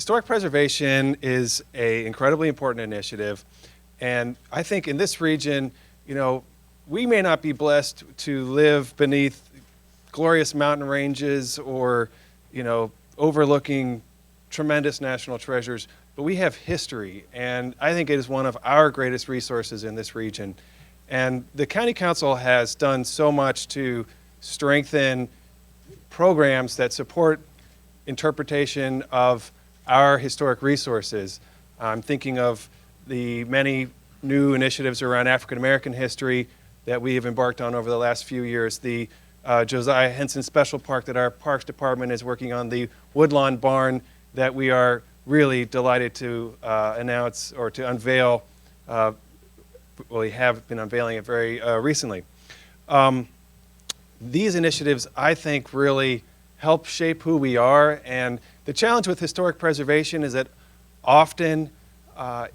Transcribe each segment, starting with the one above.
historic preservation is an incredibly important initiative, and I think in this region, we may not be blessed to live beneath glorious mountain ranges or, overlooking tremendous national treasures, but we have history, and I think it is one of our greatest resources in this region. And the County Council has done so much to strengthen programs that support interpretation of our historic resources. I'm thinking of the many new initiatives around African American history that we have embarked on over the last few years. The Josiah Henson Special Park that our Parks Department is working on, the Woodlawn Barn that we are really delighted to announce or to unveil. We have been unveiling it very recently. These initiatives, I think, really help shape who we are, and the challenge with historic preservation is that often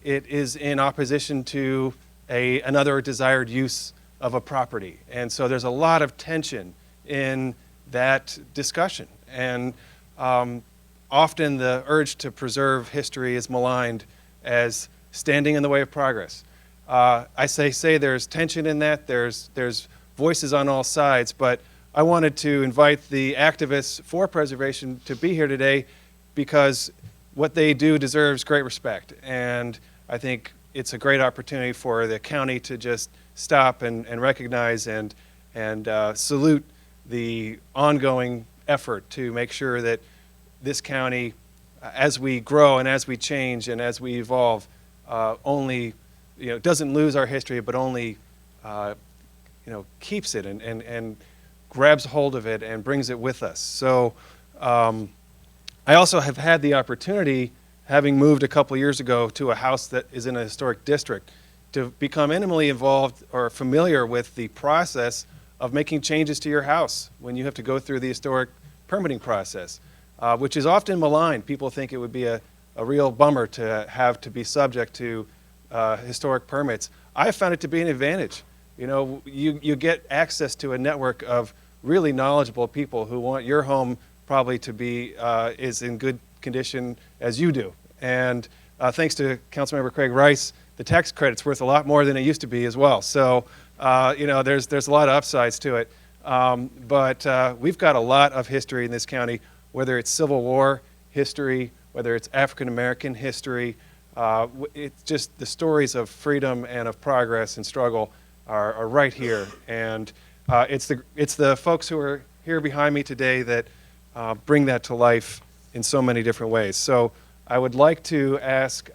it is in opposition to another desired use of a property. And so there's a lot of tension in that discussion. And often the urge to preserve history is maligned as standing in the way of progress. I say there's tension in that, there's voices on all sides, but I wanted to invite the activists for preservation to be here today because what they do deserves great respect. And I think it's a great opportunity for the county to just stop and recognize and salute the ongoing effort to make sure that this county, as we grow and as we change and as we evolve, only doesn't lose our history, but only keeps it and grabs hold of it and brings it with us. So I also have had the opportunity, having moved a couple years ago to a house that is in a historic district, to become intimately involved or familiar with the process of making changes to your house when you have to go through the historic permitting process, which is often maligned. People think it would be a real bummer to have to be subject to historic permits. I found it to be an advantage. You get access to a network of really knowledgeable people who want your home probably to be is in good condition as you do. And thanks to Councilmember Craig Rice, the tax credit's worth a lot more than it used to be as well. So there's a lot of upsides to it. But we've got a lot of history in this county, whether it's Civil War history, whether it's African American history. It's just the stories of freedom and of progress and struggle are right here. And it's the folks who are here behind me today that bring that to life in so many different ways. So I would like to ask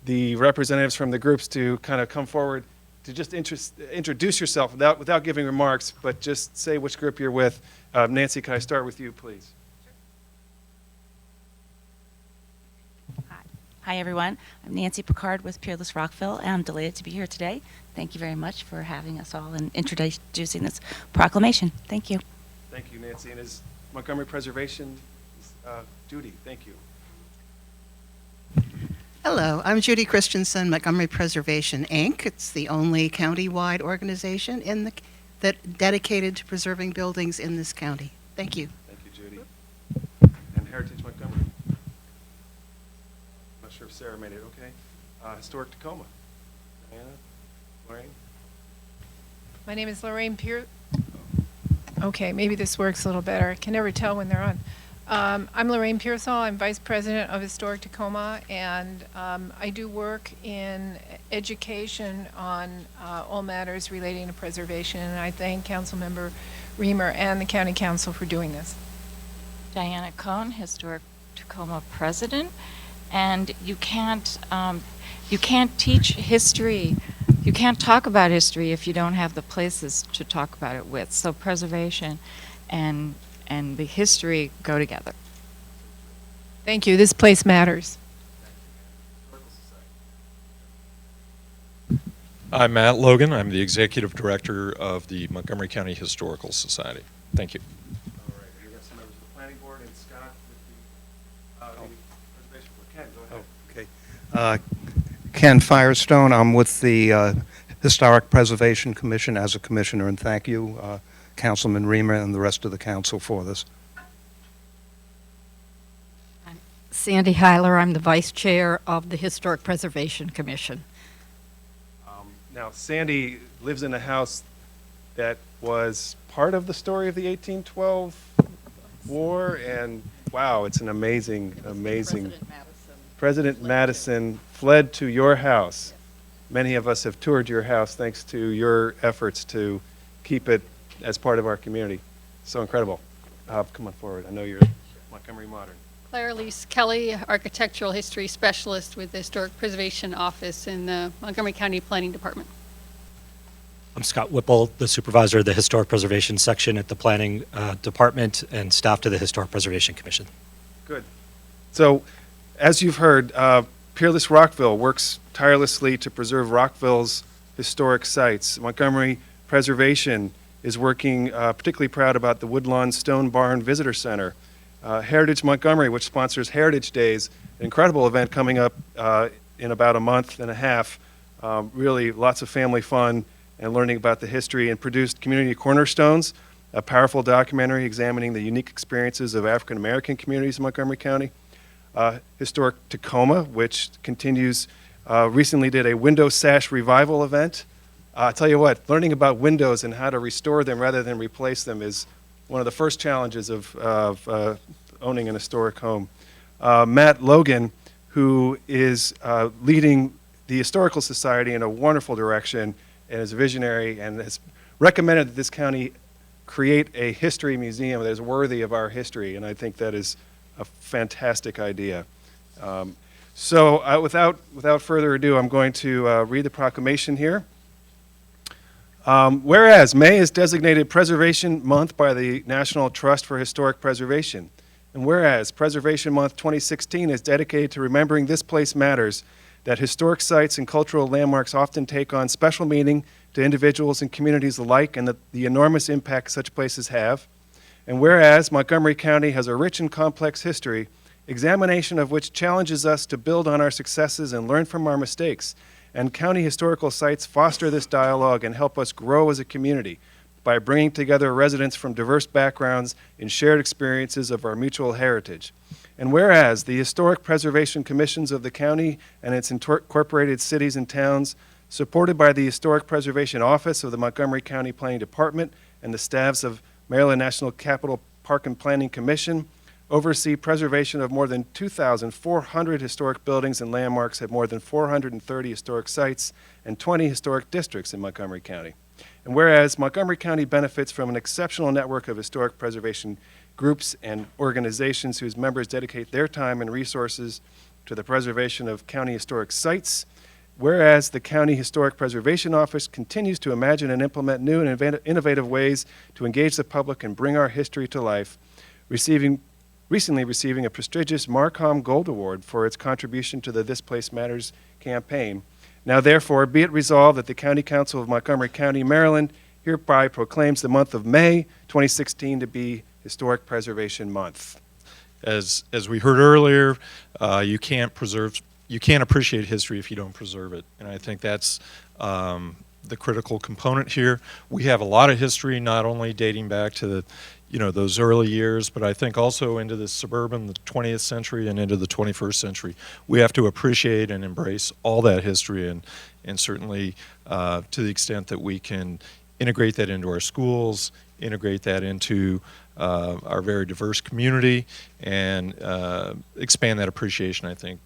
the representatives from the groups to kind of come forward to just introduce yourself without giving remarks, but just say which group you're with. Nancy, can I start with you, please? Hi, everyone. I'm Nancy Picard with Peerless Rockville, and I'm delighted to be here today. Thank you very much for having us all and introducing this proclamation. Thank you. Thank you, Nancy. And is Montgomery Preservation Judy? Thank you. Hello, I'm Judy Christensen, Montgomery Preservation, Inc. It's the only county-wide organization that dedicated to preserving buildings in this county. Thank you. Thank you, Judy. And Heritage Montgomery. I'm not sure if Sarah made it okay. Historic Tacoma. Diana? Lorraine? My name is Lorraine Pierce. Okay, maybe this works a little better. I can never tell when they're on. I'm Lorraine Pearsall. I'm Vice President of Historic Tacoma, and I do work in education on all matters relating to preservation, and I thank Councilmember Riemer and the County Council for doing this. Diana Cohn, Historic Tacoma President, and you can't teach history. You can't talk about history if you don't have the places to talk about it with. So preservation and the history go together. Thank you. This place matters. I'm Matt Logan. I'm the Executive Director of the Montgomery County Historical Society. Thank you. All right. We have some members of the Planning Board and Scott with the Preservation Board. Ken, go ahead. Okay. Ken Firestone. I'm with the Historic Preservation Commission as a commissioner, and thank you, Councilman Riemer and the rest of the council for this. I'm Sandy Heiler. I'm the Vice Chair of the Historic Preservation Commission. Now, Sandy lives in a house that was part of the story of the 1812 war, and wow, it's an amazing. President Madison fled to your house. Many of us have toured your house thanks to your efforts to keep it as part of our community. So incredible. Come on forward. I know you're Montgomery Modern. Claire Lise Kelly, Architectural History Specialist with the Historic Preservation Office in the Montgomery County Planning Department. I'm Scott Whipple, the Supervisor of the Historic Preservation Section at the Planning Department and staff to the Historic Preservation Commission. Good. So, as you've heard, Peerless Rockville works tirelessly to preserve Rockville's historic sites. Montgomery Preservation is working particularly proud about the Woodlawn Stone Barn Visitor Center. Heritage Montgomery, which sponsors Heritage Days, an incredible event coming up in about a month and a half. Really lots of family fun and learning about the history, and produced Community Cornerstones, a powerful documentary examining the unique experiences of African American communities in Montgomery County. Historic Tacoma, which continues, recently did a window sash revival event. I tell you what, learning about windows and how to restore them rather than replace them is one of the first challenges of owning an historic home. Matt Logan, who is leading the Historical Society in a wonderful direction and is a visionary and has recommended that this county create a history museum that is worthy of our history, and I think that is a fantastic idea. So without further ado, I'm going to read the proclamation here. Whereas May is designated Preservation Month by the National Trust for Historic Preservation, and whereas Preservation Month 2016 is dedicated to remembering this place matters, that historic sites and cultural landmarks often take on special meaning to individuals and communities alike, and the enormous impact such places have, and whereas Montgomery County has a rich and complex history, examination of which challenges us to build on our successes and learn from our mistakes, and county historical sites foster this dialogue and help us grow as a community by bringing together residents from diverse backgrounds in shared experiences of our mutual heritage. And whereas the Historic Preservation Commissions of the county and its incorporated cities and towns, supported by the Historic Preservation Office of the Montgomery County Planning Department and the staffs of Maryland National Capital Park and Planning Commission, oversee preservation of more than 2,400 historic buildings and landmarks at more than 430 historic sites and 20 historic districts in Montgomery County. And whereas Montgomery County benefits from an exceptional network of historic preservation groups and organizations whose members dedicate their time and resources to the preservation of county historic sites, whereas the County Historic Preservation Office continues to imagine and implement new and innovative ways to engage the public and bring our history to life, recently receiving a prestigious Marcom Gold Award for its contribution to the This Place Matters campaign. Now therefore, be it resolved that the County Council of Montgomery County, Maryland, hereby proclaims the month of May 2016 to be Historic Preservation Month. As we heard earlier, you can't appreciate history if you don't preserve it, and I think that's the critical component here. We have a lot of history, not only dating back to those early years, but I think also into the suburban, the 20th century, and into the 21st century. We have to appreciate and embrace all that history, and certainly to the extent that we can integrate that into our schools, integrate that into our very diverse community, and expand that appreciation. I think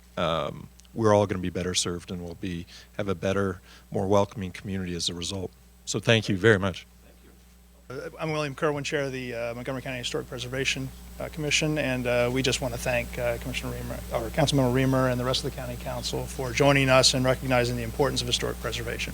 we're all going to be better served, and we'll have a better, more welcoming community as a result. So thank you very much. I'm William Kerwin, Chair of the Montgomery County Historic Preservation Commission, and we just want to thank Commissioner Riemer, or Councilmember Riemer, and the rest of the County Council for joining us and recognizing the importance of historic preservation.